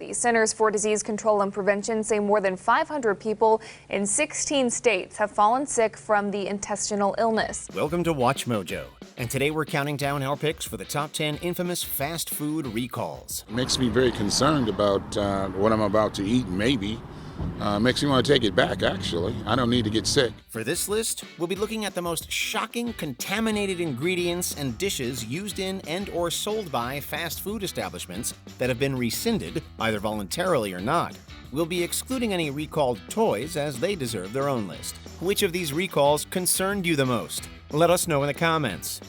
The Centers for Disease Control and Prevention say more than 500 people in 16 states have fallen sick from the intestinal illness. Welcome to Watch Mojo, and today we're counting down our picks for the top 10 infamous fast food recalls. It makes me very concerned about what I'm about to eat, maybe. Makes me want to take it back, actually. I don't need to get sick. For this list, we'll be looking at the most shocking contaminated ingredients and dishes used in and or sold by fast food establishments that have been rescinded, either voluntarily or not. We'll be excluding any recalled toys as they deserve their own list. Which of these recalls concerned you the most? Let us know in the comments.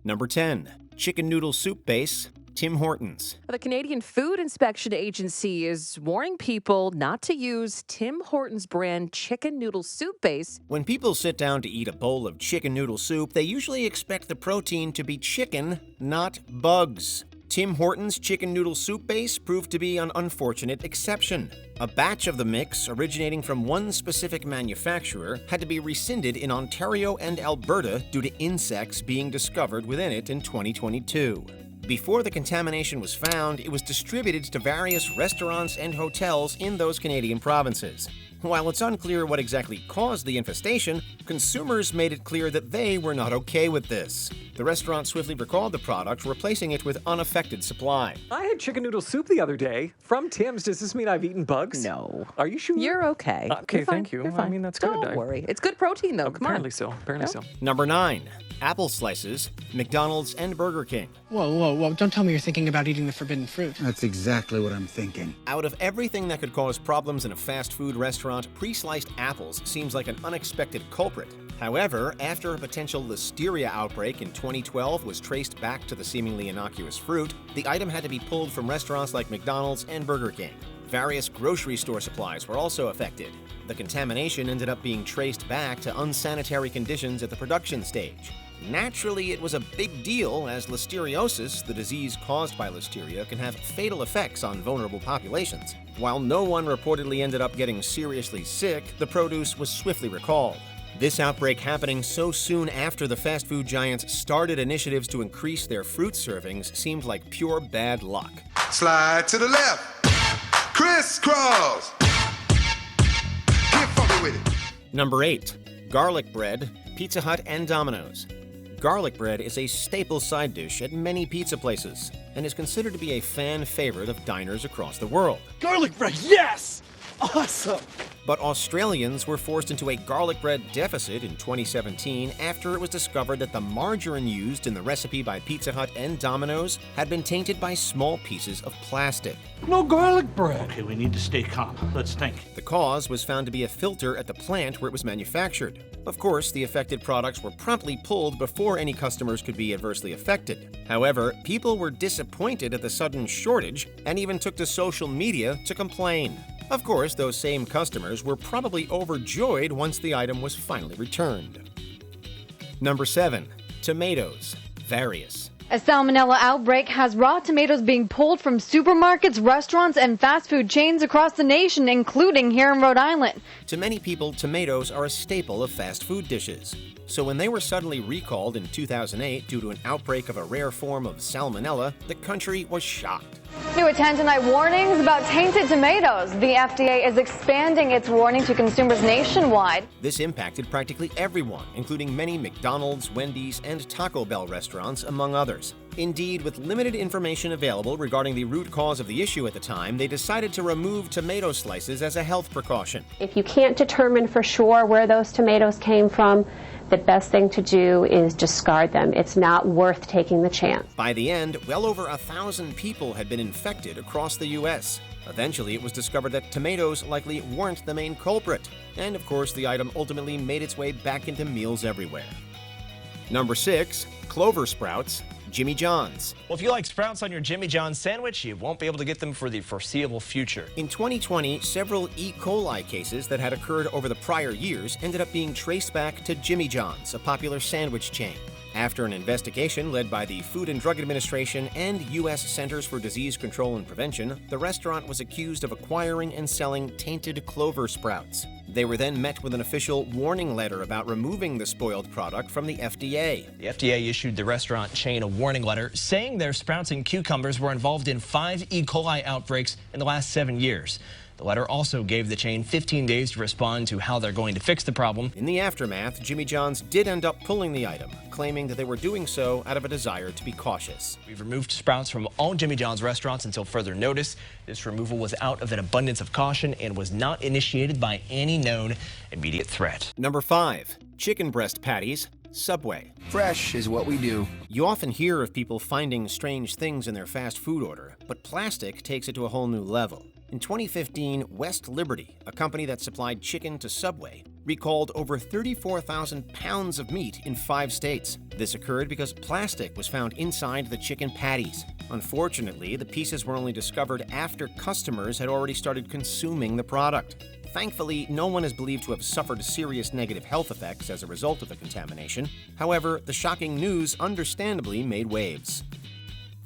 Number 10. Chicken noodle soup base, Tim Hortons. The Canadian Food Inspection Agency is warning people not to use Tim Hortons brand chicken noodle soup base. When people sit down to eat a bowl of chicken noodle soup, they usually expect the protein to be chicken, not bugs. Tim Hortons chicken noodle soup base proved to be an unfortunate exception. A batch of the mix, originating from one specific manufacturer, had to be rescinded in Ontario and Alberta due to insects being discovered within it in 2022. Before the contamination was found, it was distributed to various restaurants and hotels in those Canadian provinces. While it's unclear what exactly caused the infestation, consumers made it clear that they were not okay with this. The restaurant swiftly recalled the product, replacing it with unaffected supply. I had chicken noodle soup the other day from Tim's. Does this mean I've eaten bugs? No. Are you sure? You're okay. Okay, You're fine. thank you. You're fine. I mean, that's good. Don't worry. It's good protein, though. Come on. Apparently so. Apparently so. Number 9. Apple slices, McDonald's and Burger King. Whoa. Don't tell me you're thinking about eating the forbidden fruit. That's exactly what I'm thinking. Out of everything that could cause problems in a fast food restaurant, pre-sliced apples seems like an unexpected culprit. However, after a potential listeria outbreak in 2012 was traced back to the seemingly innocuous fruit, the item had to be pulled from restaurants like McDonald's and Burger King. Various grocery store supplies were also affected. The contamination ended up being traced back to unsanitary conditions at the production stage. Naturally, it was a big deal, as listeriosis, the disease caused by listeria, can have fatal effects on vulnerable populations. While no one reportedly ended up getting seriously sick, the produce was swiftly recalled. This outbreak happening so soon after the fast food giants started initiatives to increase their fruit servings seemed like pure bad luck. Slide to the left. Crisscross. Get funky with it. Number 8. Garlic bread, Pizza Hut and Domino's. Garlic bread is a staple side dish at many pizza places and is considered to be a fan favorite of diners across the world. Garlic bread, yes! Awesome! But Australians were forced into a garlic bread deficit in 2017 after it was discovered that the margarine used in the recipe by Pizza Hut and Domino's had been tainted by small pieces of plastic. No garlic bread. Okay, we need to stay calm. Let's think. The cause was found to be a filter at the plant where it was manufactured. Of course, the affected products were promptly pulled before any customers could be adversely affected. However, people were disappointed at the sudden shortage and even took to social media to complain. Of course, those same customers were probably overjoyed once the item was finally returned. Number 7. Tomatoes, various. A salmonella outbreak has raw tomatoes being pulled from supermarkets, restaurants, and fast food chains across the nation, including here in Rhode Island. To many people, tomatoes are a staple of fast food dishes. So when they were suddenly recalled in 2008 due to an outbreak of a rare form of salmonella, the country was shocked. New at 10 tonight, warnings about tainted tomatoes. The FDA is expanding its warning to consumers nationwide. This impacted practically everyone, including many McDonald's, Wendy's, and Taco Bell restaurants, among others. Indeed, with limited information available regarding the root cause of the issue at the time, they decided to remove tomato slices as a health precaution. If you can't determine for sure where those tomatoes came from, the best thing to do is discard them. It's not worth taking the chance. By the end, well over 1,000 people had been infected across the U.S. Eventually, it was discovered that tomatoes likely weren't the main culprit. And of course, the item ultimately made its way back into meals everywhere. Number 6. Clover Sprouts, Jimmy John's. Well, if you like sprouts on your Jimmy John's sandwich, you won't be able to get them for the foreseeable future. In 2020, several E. coli cases that had occurred over the prior years ended up being traced back to Jimmy John's, a popular sandwich chain. After an investigation led by the Food and Drug Administration and U.S. Centers for Disease Control and Prevention, the restaurant was accused of acquiring and selling tainted Clover Sprouts. They were then met with an official warning letter about removing the spoiled product from the FDA. The FDA issued the restaurant chain a warning letter saying their sprouts and cucumbers were involved in 5 E. coli outbreaks in the last 7 years. The letter also gave the chain 15 days to respond to how they're going to fix the problem. In the aftermath, Jimmy John's did end up pulling the item, claiming that they were doing so out of a desire to be cautious. We've removed Sprouts from all Jimmy John's restaurants until further notice. This removal was out of an abundance of caution and was not initiated by any known immediate threat. Number 5. Chicken breast patties. Subway. Fresh is what we do. You often hear of people finding strange things in their fast food order, but plastic takes it to a whole new level. In 2015, West Liberty, a company that supplied chicken to Subway, recalled over 34,000 pounds of meat in 5 states. This occurred because plastic was found inside the chicken patties. Unfortunately, the pieces were only discovered after customers had already started consuming the product. Thankfully, no one is believed to have suffered serious negative health effects as a result of the contamination. However, the shocking news understandably made waves.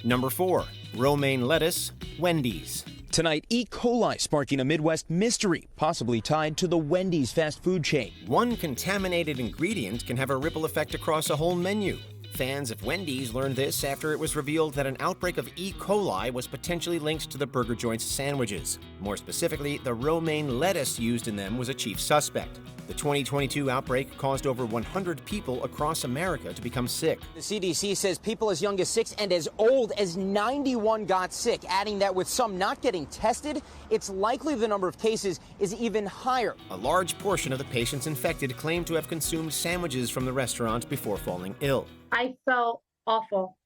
Number 4. Romaine lettuce, Wendy's. Tonight, E. coli sparking a Midwest mystery, possibly tied to the Wendy's fast food chain. One contaminated ingredient can have a ripple effect across a whole menu. Fans of Wendy's learned this after it was revealed that an outbreak of E. coli was potentially linked to the burger joint's sandwiches. More specifically, the romaine lettuce used in them was a chief suspect. The 2022 outbreak caused over 100 people across America to become sick. The CDC says people as young as 6 and as old as 91 got sick, adding that with some not getting tested, it's likely the number of cases is even higher. A large portion of the patients infected claimed to have consumed sandwiches from the restaurant before falling ill. I felt awful.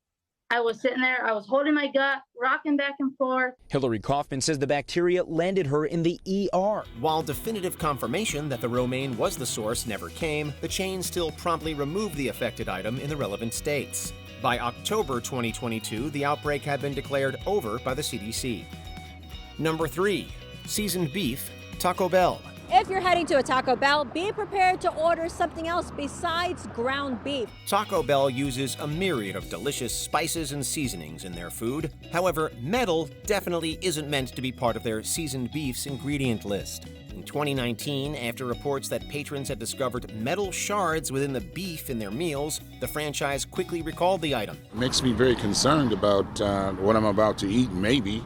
I was sitting there, I was holding my gut, rocking back and forth. Hillary Kaufman says the bacteria landed her in the ER. While definitive confirmation that the romaine was the source never came, the chain still promptly removed the affected item in the relevant states. By October 2022, the outbreak had been declared over by the CDC. Number 3. Seasoned beef, Taco Bell. If you're heading to a Taco Bell, be prepared to order something else besides ground beef. Taco Bell uses a myriad of delicious spices and seasonings in their food. However, metal definitely isn't meant to be part of their seasoned beef's ingredient list. In 2019, after reports that patrons had discovered metal shards within the beef in their meals, the franchise quickly recalled the item. It makes me very concerned about what I'm about to eat, maybe.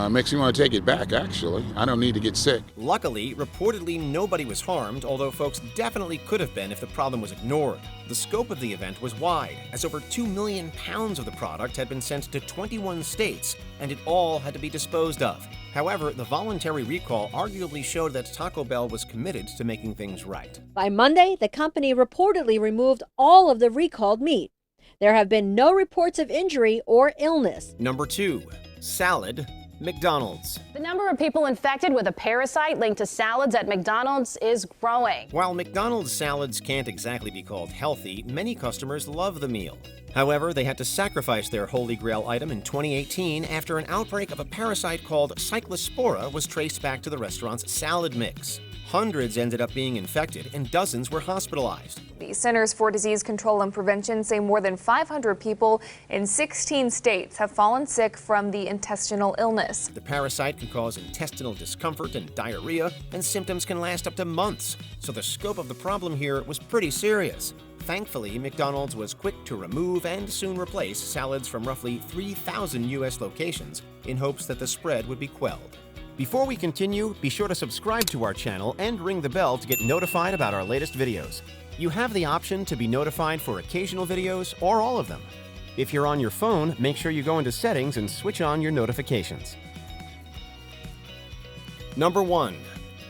Makes me want to take it back, actually. I don't need to get sick. Luckily, reportedly nobody was harmed, although folks definitely could have been if the problem was ignored. The scope of the event was wide, as over 2 million pounds of the product had been sent to 21 states, and it all had to be disposed of. However, the voluntary recall arguably showed that Taco Bell was committed to making things right. By Monday, the company reportedly removed all of the recalled meat. There have been no reports of injury or illness. Number 2. Salad, McDonald's. The number of people infected with a parasite linked to salads at McDonald's is growing. While McDonald's salads can't exactly be called healthy, many customers love the meal. However, they had to sacrifice their Holy Grail item in 2018 after an outbreak of a parasite called Cyclospora was traced back to the restaurant's salad mix. Hundreds ended up being infected and dozens were hospitalized. The Centers for Disease Control and Prevention say more than 500 people in 16 states have fallen sick from the intestinal illness. The parasite can cause intestinal discomfort and diarrhea, and symptoms can last up to months. So the scope of the problem here was pretty serious. Thankfully, McDonald's was quick to remove and soon replace salads from roughly 3,000 U.S. locations in hopes that the spread would be quelled. Before we continue, be sure to subscribe to our channel and ring the bell to get notified about our latest videos. You have the option to be notified for occasional videos or all of them. If you're on your phone, make sure you go into Settings and switch on your notifications. Number 1.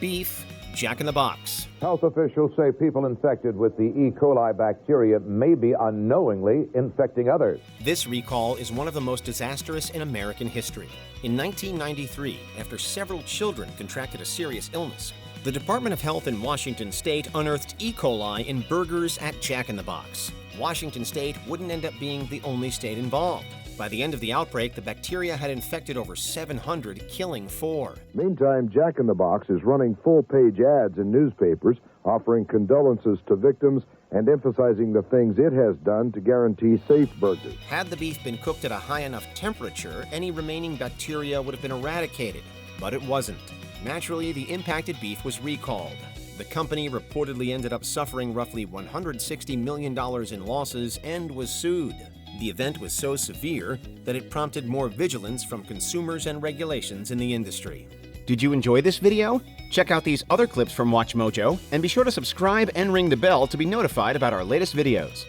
Beef, Jack in the Box. Health officials say people infected with the E. coli bacteria may be unknowingly infecting others. This recall is one of the most disastrous in American history. In 1993, after several children contracted a serious illness, the Department of Health in Washington State unearthed E. coli in burgers at Jack in the Box. Washington State wouldn't end up being the only state involved. By the end of the outbreak, the bacteria had infected over 700, killing 4. Meantime, Jack in the Box is running full-page ads in newspapers offering condolences to victims and emphasizing the things it has done to guarantee safe burgers. Had the beef been cooked at a high enough temperature, any remaining bacteria would have been eradicated, but it wasn't. Naturally, the impacted beef was recalled. The company reportedly ended up suffering roughly $160 million in losses and was sued. The event was so severe that it prompted more vigilance from consumers and regulations in the industry. Did you enjoy this video? Check out these other clips from WatchMojo, and be sure to subscribe and ring the bell to be notified about our latest videos.